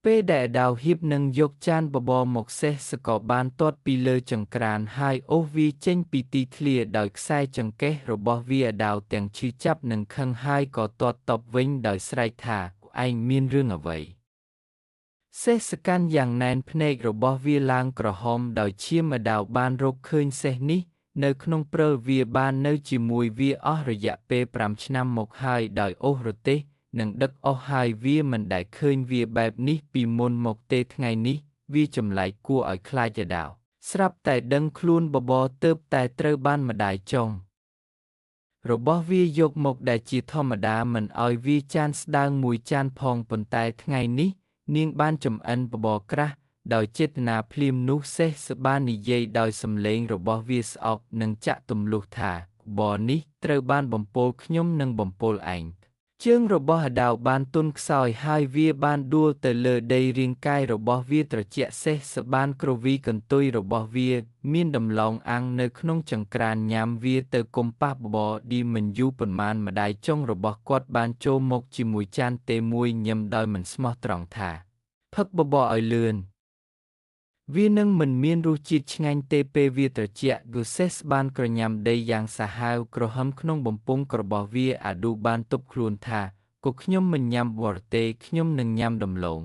ពេលដែលអាដាវហ៊ីបនឹងយកចានបបរមកសេះសក៏បានទាត់ពីលើចង្ក្រានហើយអូសវាចេញពីទីធ្លាដោយខ្សែចង្កេះរបស់វាអាដាវទាំងឈឺចាប់និងខឹងហើយក៏ទាត់តបវិញដោយស្រែកថាឯងមានរឿងអ្វីសេះសកាន់យ៉ាងណែនភ្នែករបស់វាឡើងក្រហមដោយឈាមអាដាវបានរកឃើញសេះនេះនៅក្នុងព្រិលវាបាននៅជាមួយវាអស់រយៈពេល5 ឆ្នាំមកហើយដោយអូសរទេសនិងដឹកអស់ហើយវាមិនដែលឃើញវាបែបនេះពីមុនមកទេថ្ងៃនេះវាចម្លែកគួរឲ្យខ្លាចអាដាវស្រាប់តែដឹងខ្លួនបបរទើបតែត្រូវបានម្ដាយចុងរបស់វាយកមកដែលជាធម្មតាមិនឲ្យវាចានស្ដើងមួយចានផងប៉ុន្តែថ្ងៃនេះនាងបានចំអិនបបរក្រាស់ដោយចេតនាភ្លាមនោះសេះសបាននិយាយដោយសំឡេងរបស់វាស្អប់និងចាក់ទម្លុះថាបបរនេះត្រូវបានបំពោលខ្ញុំនិងបំពោលឯងជើងរបស់អាដាវបានទន់ខ្សោយហើយវាបានដួលទៅលើដីរាងកាយរបស់វាត្រជាក់សេះសបានគ្រវីកន្ទុយរបស់វាមានដំឡោងអាំងនៅក្នុងចង្ក្រានញ៉ាំវាទៅកុំប៉ះបបរឌីមិនយូរប៉ុន្មានម្ដាយចុងរបស់គាត់បានចូលមកជាមួយចានទេមួយញឹមដោយមិនស្មោះត្រង់ថាផឹកបបរឲ្យលឿនវានឹងមិនមានរសជាតិឆ្ងាញ់ទេពេលវាត្រជាក់យូសេសបានក្រញ៉ាំដីយ៉ាងសាហាវក្រហមក្នុងបំពង់របស់វាអាឌូបានទប់ខ្លួនថាក៏ខ្ញុំមិនញ៉ាំបរទេខ្ញុំនឹងញ៉ាំដំឡូង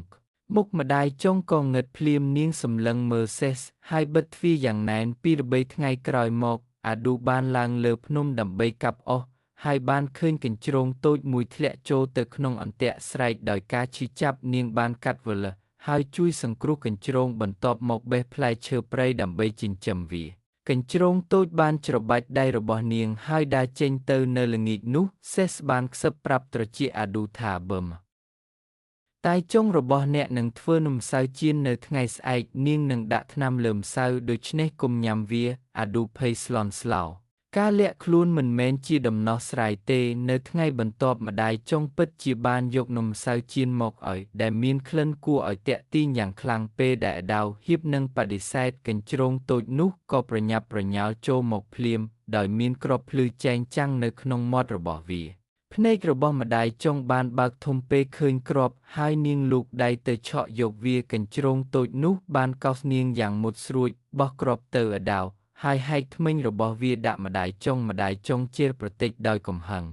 មុខម្ដាយចុងក៏ងឹតភ្លាមនាងសម្លឹងមើលសេសហើយបិទទ្វារយ៉ាងណែនពីរបីថ្ងៃក្រោយមកអាឌូបានឡើងលើភ្នំដើម្បីកាប់អុសហើយបានឃើញកញ្ជ្រោងតូចមួយធ្លាក់ចូលទៅក្នុងអន្ទាក់ស្រែកដោយការឈឺចាប់នាងបានកាត់វលិះហើយជួយសង្គ្រោះកញ្ជ្រោងបន្ទាប់មកបេះផ្លែឈើព្រៃដើម្បីចិញ្ចឹមវាកញ្ជ្រោងតូចបានច្របាច់ដៃរបស់នាងហើយដើរចេញទៅនៅល្ងាចនោះសេសបានខ្សឹបប្រាប់ត្រចៀកអាឌូថាបើមតែចុងរបស់អ្នកនឹងធ្វើនំម្សៅចៀននៅថ្ងៃស្អែកនាងនឹងដាក់ថ្នាំលើម្សៅដូច្នេះកុំញ៉ាំវាអាឌូភ័យស្លន់ស្លោការលាក់ខ្លួនមិនមែនជាដំណោះស្រាយទេនៅថ្ងៃបន្ទាប់ម្ដាយចុងពិតជាបានយកនំម្សៅចៀនមកឲ្យដែលមានក្លិនគួរឲ្យទាក់ទាញយ៉ាងខ្លាំងពេលដែលអាដាវហ៊ីបនឹងបដិសេធកញ្ជ្រោងតូចនោះក៏ប្រញាប់ប្រញាល់ចូលមកភ្លាមដោយមានគ្រាប់ភ្លឺចែងចាំងនៅក្នុងមាត់របស់វាភ្នែករបស់ម្ដាយចុងបានបើកធំពេកឃើញគ្រាប់ហើយនាងលូកដៃទៅឆក់យកវាកញ្ជ្រោងតូចនោះបានកោសនាងយ៉ាងមុតស្រួចបោះគ្រាប់ទៅអាដាវហើយហែកធ្មេញរបស់វាដាក់ម្ដាយចុងជេរប្រតិចដោយកំហឹង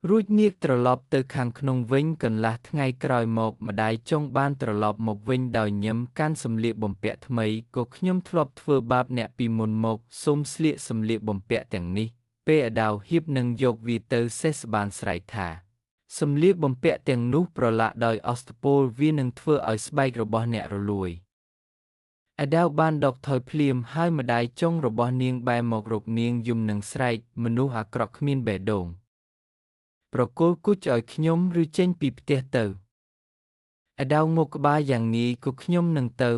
រួចងាកត្រឡប់ទៅខាងក្នុងវិញកន្លះថ្ងៃក្រោយមកម្ដាយចុងបានត្រឡប់មកវិញដោយញឹមកាន់សម្លៀកបំពាក់ថ្មីក៏ខ្ញុំធ្លាប់ធ្វើបាបអ្នកពីមុនមកសូមស្លៀកសម្លៀកបំពាក់ទាំងនេះពេលអាដាវហ៊ីបនឹងយកវាទៅសេសបានស្រែកថាសម្លៀកបំពាក់ទាំងនោះប្រឡាក់ដោយអស្តពលវានឹងធ្វើឲ្យស្បែករបស់អ្នករលួយអាដាវបានដកថយភ្លាមហើយម្ដាយចុងរបស់នាងបែរមករកនាងយំនឹងស្រែកមនុស្សអាក្រក់គ្មានបេះដូងប្រគល់គូចឲ្យខ្ញុំឬចេញពីផ្ទះទៅអាដាវងក់ក្បាលយ៉ាងងាយក៏ខ្ញុំនឹងទៅ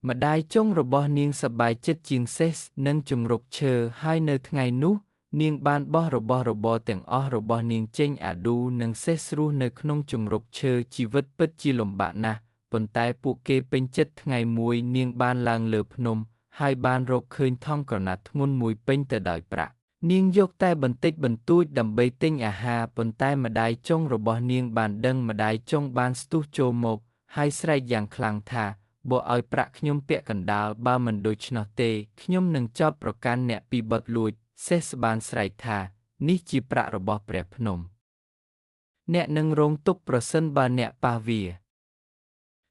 ម្ដាយចុងរបស់នាងសប្បាយចិត្តជាងសេសនឹងជង្រុកឈើហើយនៅថ្ងៃនោះនាងបានបោះរបស់របរទាំងអស់របស់នាងចេញអាឌូនិងសេសរស់នៅក្នុងជង្រុកឈើជីវិតពិតជាលំបាកណាស់ប៉ុន្តែពួកគេពេញចិត្តថ្ងៃមួយនាងបានឡើងលើភ្នំហើយបានរកឃើញថង់ក្រណាត់ធ្ងន់មួយពេញទៅដោយប្រាក់នាងយកតែបន្តិចបន្តួចដើម្បីទិញអាហារប៉ុន្តែម្ដាយចុងរបស់នាងបានដឹងម្ដាយចុងបានស្ទុះចូលមកហើយស្រែកយ៉ាងខ្លាំងថាបើឲ្យប្រាក់ខ្ញុំពាក់កណ្ដាលបើមិនដូច្នោះទេខ្ញុំនឹងចោទប្រកាន់អ្នកពីបទលួចសេសបានស្រែកថានេះជាប្រាក់របស់ព្រះភ្នំអ្នកនឹងរងទុក្ខប្រសិនបើអ្នកប៉ះវា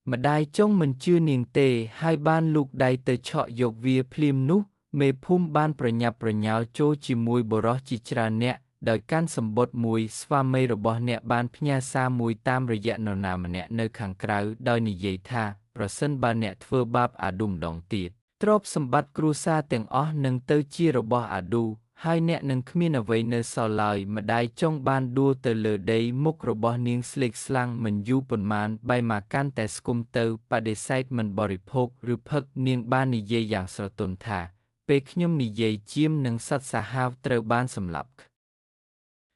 ម្ដាយចុងមិនជឿនាងទេហើយបានលូកដៃទៅឆក់យកវាភ្លាមនោះមេភូមិបានប្រញាប់ប្រញាល់ចូលជាមួយបុរសជាច្រើនអ្នកដោយកាន់សម្បុត្រមួយស្វាមីរបស់អ្នកបានផ្ញើសារមួយតាមរយៈនរណាម្នាក់នៅខាងក្រៅដោយនិយាយថាប្រសិនបើអ្នកធ្វើបាបអាឌូម្ដងទៀតទ្រព្យសម្បត្តិគ្រួសារទាំងអស់នឹងទៅជារបស់អាឌូហើយអ្នកនឹងគ្មានអ្វីនៅសល់ឡើយម្ដាយចុងបានដួលទៅលើដីមុខរបស់នាងស្លេកស្លាំងមិនយូរប៉ុន្មានបែរមកកាន់តែស្គមទៅបដិសេធមិនបរិភោគឬផឹកនាងបាននិយាយយ៉ាងស្រទន់ថាពេលខ្ញុំនិយាយជាមនិងសត្វសាហាវត្រូវបានសម្លាប់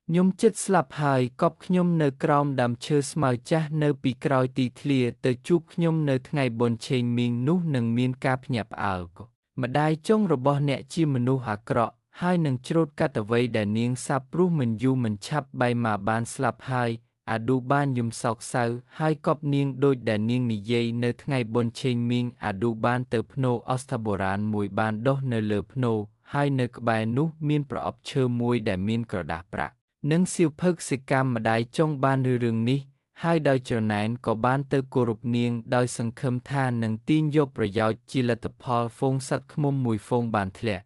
ខ្ញុំជិតស្លាប់ហើយកប់ខ្ញុំនៅក្រោមដើមឈើស្មៅចាស់នៅពីក្រោយទីធ្លាទៅជួបខ្ញុំនៅថ្ងៃបុណ្យឆេងមីងនោះនឹងមានការភ្ញាក់ផ្អើលម្ដាយចុងរបស់អ្នកជាមនុស្សអាក្រក់ហើយនឹងច្រូតកាត់អ្វីដែលនាងសាបព្រោះមិនយូរមិនឆាប់បែរមកបានស្លាប់ហើយ អាឌូបានយំសោកសៅហើយកប់នាងដូចដែលនាងនិយាយនៅថ្ងៃបុណ្យឆេងមីងអាឌូបានទៅភ្នោអស្ថបុរាណមួយបានដុះនៅលើភ្នោហើយនៅក្បែរនោះមានប្រអប់ឈើមួយដែលមានក្រដាសប្រាក់និងសៀវភៅកសិកម្មម្ដាយចង់បានរឿងនេះហើយដោយច្រណែនក៏បានទៅគោរពនាងដោយសង្ឃឹមថានឹងទាញយកប្រយោជន៍ជាលទ្ធផលហ្វូងសត្វឃ្មុំមួយហ្វូងបានធ្លាក់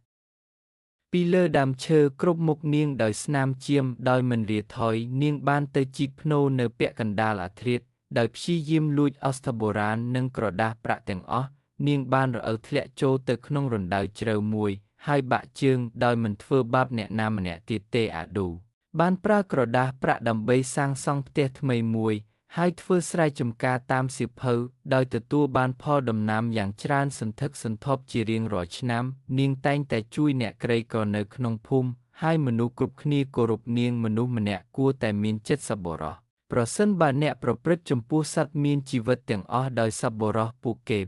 ពីលើដើមឈើគ្រប់មុខនាងដោយស្នាមជាមដោយមិនរាថយនាងបានទៅជីកភ្នោនៅពាក់កណ្ដាលអាធ្រាត្រដោយព្យាយាមលួចអស្ថបុរាណនិងក្រដាសប្រាក់ទាំងអស់នាងបានរអិលធ្លាក់ចូលទៅក្នុងរណ្ដៅជ្រៅមួយហើយបាក់ជើងដោយមិនធ្វើបាបអ្នកណាម្នាក់ទៀតទេអាឌូបានប្រើក្រដាសប្រាក់ដើម្បីសាងសង់ផ្ទះថ្មីមួយហើយធ្វើស្រែចម្ការតាមសៀវភៅដោយទទួលបានផលដំណាំយ៉ាងច្រើនសន្ធឹកសន្ធាប់ជារៀងរាល់ឆ្នាំនាងតែងតែជួយអ្នកក្រីក្រនៅក្នុងភូមិហើយមនុស្សគ្រប់គ្នាគោរពនាងមនុស្សម្នាក់គួរតែមានចិត្តសប្បុរសប្រសិនបើអ្នកប្រព្រឹត្តចំពោះសត្វមានជីវិតទាំងអស់ដោយសប្បុរសពួកគេ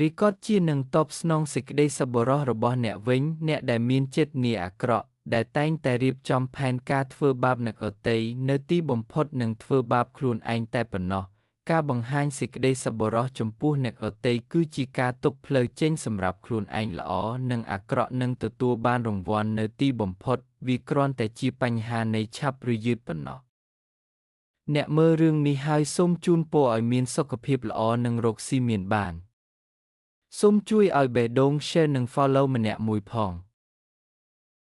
រីកតជានឹងតបស្នងសេចក្តីសប្បុរសរបស់អ្នកវិញអ្នកដែលមានចិត្តងាអាក្រក់ដែលតែងតែរៀបចំផែនការធ្វើបាបអ្នកដទៃនៅទីបំផុតនឹងធ្វើបាបខ្លួនឯងតែប៉ុណ្ណោះការបង្ហាញសេចក្តីសប្បុរសចំពោះអ្នកដទៃគឺជាការទុកផ្លូវចេញសម្រាប់ខ្លួនឯងល្អនិងអាក្រក់នឹងទទួលបានរង្វាន់នៅទីបំផុតវាគ្រាន់តែជាបញ្ហានៃឆាប់ឬយឺតប៉ុណ្ណោះអ្នកមើលរឿងនេះហើយសូមជូនពរឲ្យមានសុខភាពល្អនិងរកស៊ីមានបានសូមជួយឲ្យបេះដូង Share និង Follow ម្នាក់មួយផង